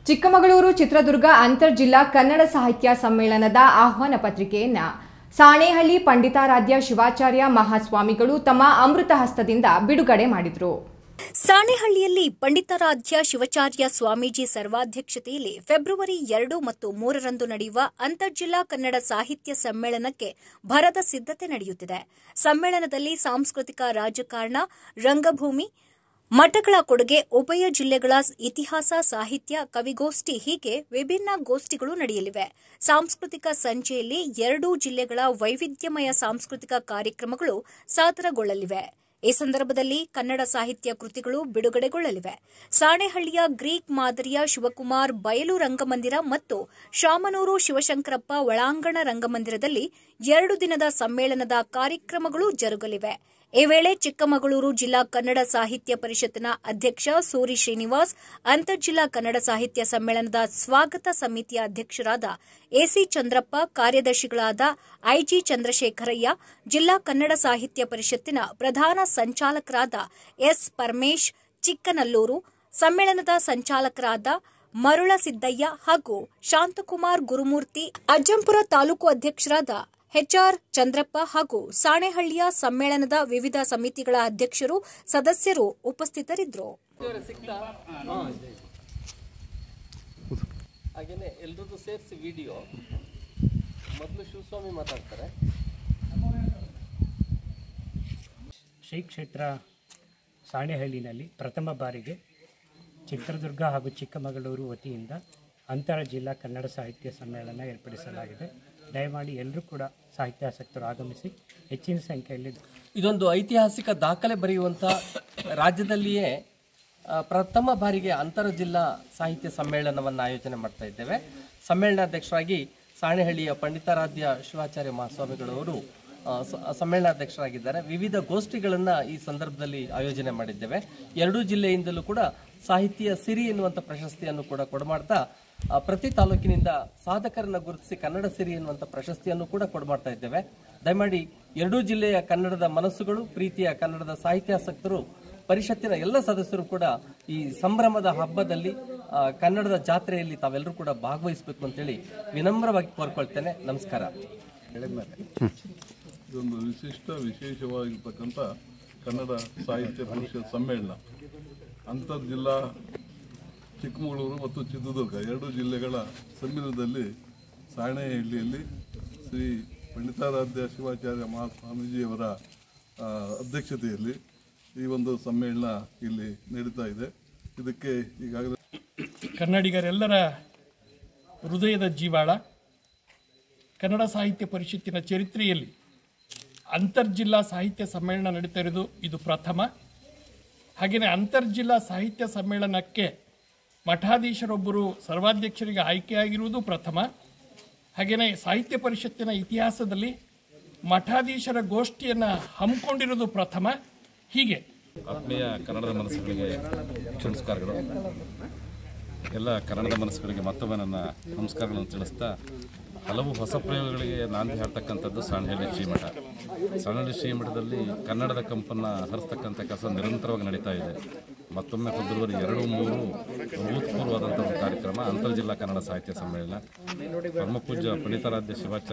ಚಿಕ್ಕಮಗಳೂರು ಚಿತ್ರದುರ್ಗ ಅಂತರ್ ಜಿಲ್ಲಾ ಕನ್ನಡ ಸಾಹಿತ್ಯ ಸಮ್ಮೇಳನದ ಆಹ್ವಾನ ಪತ್ರಿಕೆಯನ್ನು ಸಾಣೇಹಳ್ಳಿ ಪಂಡಿತಾರಾಧ್ಯ ಶಿವಾಚಾರ್ಯ ಮಹಾಸ್ವಾಮಿಗಳು ತಮ್ಮ ಅಮೃತ ಹಸ್ತದಿಂದ ಬಿಡುಗಡೆ ಮಾಡಿದರು. ಸಾಣೇಹಳ್ಳಿಯಲ್ಲಿ ಪಂಡಿತಾರಾಧ್ಯ ಶಿವಾಚಾರ್ಯ ಸ್ವಾಮೀಜಿ ಸರ್ವಾಧ್ಯಕ್ಷತೆಯಲ್ಲಿ ಫೆಬ್ರವರಿ 2 ಮತ್ತು 3ರಂದು ನಡೆಯುವ ಅಂತರ್ಜಿಲ್ಲಾ ಕನ್ನಡ ಸಾಹಿತ್ಯ ಸಮ್ಮೇಳನಕ್ಕೆ ಭರದ ಸಿದ್ಧತೆ ನಡೆಯುತ್ತಿದೆ. ಸಮ್ಮೇಳನದಲ್ಲಿ ಸಾಂಸ್ಕೃತಿಕ ರಾಜಕಾರಣ, ರಂಗಭೂಮಿ, ಮಠಗಳ ಕೊಡುಗೆ, ಉಭಯ ಜಿಲ್ಲೆಗಳ ಇತಿಹಾಸ, ಸಾಹಿತ್ಯ, ಕವಿಗೋಷ್ಠಿ ಹೀಗೆ ವಿಭಿನ್ನ ಗೋಷ್ಠಿಗಳು ನಡೆಯಲಿವೆ. ಸಾಂಸ್ಕೃತಿಕ ಸಂಜೆಯಲ್ಲಿ 2 ಜಿಲ್ಲೆಗಳ ವೈವಿಧ್ಯಮಯ ಸಾಂಸ್ಕೃತಿಕ ಕಾರ್ಯಕ್ರಮಗಳು ಸಾದರಗೊಳ್ಳಲಿವೆ. ಈ ಸಂದರ್ಭದಲ್ಲಿ ಕನ್ನಡ ಸಾಹಿತ್ಯ ಕೃತಿಗಳು ಬಿಡುಗಡೆಗೊಳ್ಳಲಿವೆ. ಸಾಣೇಹಳ್ಳಿಯ ಗ್ರೀಕ್ ಮಾದರಿಯ ಶಿವಕುಮಾರ್ ಬಯಲು ರಂಗಮಂದಿರ ಮತ್ತು ಶಾಮನೂರು ಶಿವಶಂಕರಪ್ಪ ಒಳಾಂಗಣ ರಂಗಮಂದಿರದಲ್ಲಿ 2 ದಿನದ ಸಮ್ಮೇಳನದ ಕಾರ್ಯಕ್ರಮಗಳು ಜರುಗಲಿವೆ. ಈ ವೇಳೆ ಚಿಕ್ಕಮಗಳೂರು ಜಿಲ್ಲಾ ಕನ್ನಡ ಸಾಹಿತ್ಯ ಪರಿಷತ್ನ ಅಧ್ಯಕ್ಷ ಸೂರಿ ಶ್ರೀನಿವಾಸ್, ಅಂತರ್ಜಿಲ್ಲಾ ಕನ್ನಡ ಸಾಹಿತ್ಯ ಸಮ್ಮೇಳನದ ಸ್ವಾಗತ ಸಮಿತಿಯ ಅಧ್ಯಕ್ಷರಾದ ಎಸಿ ಚಂದ್ರಪ್ಪ, ಕಾರ್ಯದರ್ಶಿಗಳಾದ ಐಜಿ ಚಂದ್ರಶೇಖರಯ್ಯ, ಜಿಲ್ಲಾ ಕನ್ನಡ ಸಾಹಿತ್ಯ ಪರಿಷತ್ತಿನ ಪ್ರಧಾನ ಸಂಚಾಲಕರಾದ ಎಸ್ ಪರಮೇಶ್ ಚಿಕ್ಕನಲ್ಲೂರು, ಸಮ್ಮೇಳನದ ಸಂಚಾಲಕರಾದ ಮರುಳಸಿದ್ದಯ್ಯ ಹಾಗೂ ಶಾಂತಕುಮಾರ್ ಗುರುಮೂರ್ತಿ, ಅಜ್ಜಂಪುರ ತಾಲೂಕು ಅಧ್ಯಕ್ಷರಾದ ಎಚ್ಆರ್ ಚಂದ್ರಪ್ಪ ಹಾಗೂ ಸಾಣೇಹಳ್ಳಿಯ ಸಮ್ಮೇಳನದ ವಿವಿಧ ಸಮಿತಿಗಳ ಅಧ್ಯಕ್ಷರು, ಸದಸ್ಯರು ಉಪಸ್ಥಿತರಿದ್ದರು. ಹಾಗೇನೆ ಎಲ್ಲರಿಗೂ ಸೇರಿಸಿ ವಿಡಿಯೋ ಮೊದಲು ಶಿವಸ್ವಾಮಿ ಮಾತಾಡ್ತಾರೆ. ಶ್ರೀ ಕ್ಷೇತ್ರ ಸಾಣೇಹಳ್ಳಿನಲ್ಲಿ ಪ್ರಥಮ ಬಾರಿಗೆ ಚಿತ್ರದುರ್ಗ ಹಾಗೂ ಚಿಕ್ಕಮಗಳೂರು ವತಿಯಿಂದ ಅಂತರ ಜಿಲ್ಲಾ ಕನ್ನಡ ಸಾಹಿತ್ಯ ಸಮ್ಮೇಳನ ಏರ್ಪಡಿಸಲಾಗಿದೆ. ದಯಮಾಡಿ ಎಲ್ಲರೂ ಕೂಡ ಸಾಹಿತ್ಯಾಸಕ್ತರು ಆಗಮಿಸಿ ಹೆಚ್ಚಿನ ಸಂಖ್ಯೆಯಲ್ಲಿ ಇದೊಂದು ಐತಿಹಾಸಿಕ ದಾಖಲೆ ಬರೆಯುವಂಥ ರಾಜ್ಯದಲ್ಲಿಯೇ ಪ್ರಥಮ ಬಾರಿಗೆ ಅಂತರ ಜಿಲ್ಲಾ ಸಾಹಿತ್ಯ ಸಮ್ಮೇಳನವನ್ನು ಆಯೋಜನೆ ಮಾಡ್ತಾ ಇದ್ದೇವೆ. ಸಮ್ಮೇಳನಾಧ್ಯಕ್ಷರಾಗಿ ಸಾಣೇಹಳ್ಳಿಯ ಪಂಡಿತಾರಾಧ್ಯ ಶಿವಾಚಾರ್ಯ ಮಹಾಸ್ವಾಮಿಗಳವರು ಸಮ್ಮೇಳನಾಧ್ಯಕ್ಷರಾಗಿದ್ದಾರೆ. ವಿವಿಧ ಗೋಷ್ಠಿಗಳನ್ನು ಈ ಸಂದರ್ಭದಲ್ಲಿ ಆಯೋಜನೆ ಮಾಡಿದ್ದೇವೆ. 2 ಜಿಲ್ಲೆಯಿಂದಲೂ ಕೂಡ ಸಾಹಿತ್ಯ ಸಿರಿ ಎನ್ನುವಂಥ ಪ್ರಶಸ್ತಿಯನ್ನು ಕೂಡ ಕೊಡಮಾಡ್ತಾ ಪ್ರತಿ ತಾಲೂಕಿನಿಂದ ಸಾಧಕರನ್ನು ಗುರುತಿಸಿ ಕನ್ನಡ ಸಿರಿ ಎನ್ನುವಂಥ ಪ್ರಶಸ್ತಿಯನ್ನು ಕೂಡ ಕೊಡಮಾಡ್ತಾ ಇದ್ದೇವೆ. ದಯಮಾಡಿ 2 ಜಿಲ್ಲೆಯ ಕನ್ನಡದ ಮನಸ್ಸುಗಳು, ಪ್ರೀತಿಯ ಕನ್ನಡದ ಸಾಹಿತ್ಯಾಸಕ್ತರು, ಪರಿಷತ್ತಿನ ಎಲ್ಲ ಸದಸ್ಯರು ಕೂಡ ಈ ಸಂಭ್ರಮದ ಹಬ್ಬದಲ್ಲಿ, ಕನ್ನಡದ ಜಾತ್ರೆಯಲ್ಲಿ ತಾವೆಲ್ಲರೂ ಕೂಡ ಭಾಗವಹಿಸಬೇಕು ಅಂತೇಳಿ ವಿನಮ್ರವಾಗಿ ಕೋರ್ಕೊಳ್ತೇನೆ. ನಮಸ್ಕಾರ. ಇದೊಂದು ವಿಶೇಷವಾಗಿರ್ತಕ್ಕಂಥ ಕನ್ನಡ ಸಾಹಿತ್ಯ ಪರಿಷತ್ ಸಮ್ಮೇಳನ ಅಂತರ್ಜಿಲ್ಲಾ ಚಿಕ್ಕಮಗಳೂರು ಮತ್ತು ಚಿತ್ರದುರ್ಗ 2 ಜಿಲ್ಲೆಗಳ ಸಮ್ಮಿಲನದಲ್ಲಿ ಸಾಣೇಹಳ್ಳಿಯಲ್ಲಿ ಶ್ರೀ ಪಂಡಿತಾರಾಧ್ಯ ಶಿವಾಚಾರ್ಯ ಮಹಾಸ್ವಾಮೀಜಿಯವರ ಅಧ್ಯಕ್ಷತೆಯಲ್ಲಿ ಈ ಒಂದು ಸಮ್ಮೇಳನ ಇಲ್ಲಿ ನಡೀತಾ ಇದೆ. ಇದಕ್ಕೆ ಈಗಾಗಲೇ ಕನ್ನಡಿಗರೆಲ್ಲರ ಹೃದಯದ ಜೀವಾಳ ಕನ್ನಡ ಸಾಹಿತ್ಯ ಪರಿಷತ್ತಿನ ಚರಿತ್ರೆಯಲ್ಲಿ ಅಂತರ್ಜಿಲ್ಲಾ ಸಾಹಿತ್ಯ ಸಮ್ಮೇಳನ ನಡೀತಾ ಇರೋದು ಇದು ಪ್ರಥಮ. ಹಾಗೆಯೇ ಅಂತರ್ಜಿಲ್ಲಾ ಸಾಹಿತ್ಯ ಸಮ್ಮೇಳನಕ್ಕೆ ಮಠಾಧೀಶರೊಬ್ಬರು ಸರ್ವಾಧ್ಯಕ್ಷರಿಗೆ ಆಯ್ಕೆಯಾಗಿರುವುದು ಪ್ರಥಮ. ಹಾಗೆಯೇ ಸಾಹಿತ್ಯ ಪರಿಷತ್ತಿನ ಇತಿಹಾಸದಲ್ಲಿ ಮಠಾಧೀಶರ ಗೋಷ್ಠಿಯನ್ನು ಹಮ್ಮಿಕೊಂಡಿರೋದು ಪ್ರಥಮ. ಹೀಗೆ ಆತ್ಮೀಯ ಕನ್ನಡದ ಮನಸ್ಸುಗಳಿಗೆ ನಮಸ್ಕಾರಗಳು. ಎಲ್ಲ ಕನ್ನಡದ ಮನಸ್ಸುಗಳಿಗೆ ಮತ್ತೊಮ್ಮೆ ನನ್ನ ನಮಸ್ಕಾರಗಳನ್ನು ತಿಳಿಸ್ತಾ, ಹಲವು ಹೊಸ ಪ್ರಯೋಗಗಳಿಗೆ ನಾಂದಿ ಹಾಡ್ತಕ್ಕಂಥದ್ದು ಸಾಣೇಹಳ್ಳಿ ಶ್ರೀಮಠ. ಸಾಣೇಹಳ್ಳಿ ಶ್ರೀಮಠದಲ್ಲಿ ಕನ್ನಡದ ಕಂಪನ್ನು ಹರಿಸ್ತಕ್ಕಂಥ ಕೆಲಸ ನಿರಂತರವಾಗಿ ನಡೀತಾ ಇದೆ. ಮತ್ತೊಮ್ಮೆ ಫೆಬ್ರವರಿ 2, 3 ಅಭೂತಪೂರ್ವವಾದಂಥ ಒಂದು ಕಾರ್ಯಕ್ರಮ ಅಂತರ್ಜಿಲ್ಲಾ ಕನ್ನಡ ಸಾಹಿತ್ಯ ಸಮ್ಮೇಳನ. ಪರಮಪೂಜ್ಯ ಪಂಡಿತಾರಾಧ್ಯ ಶಿವಾಚಾರ್ಯ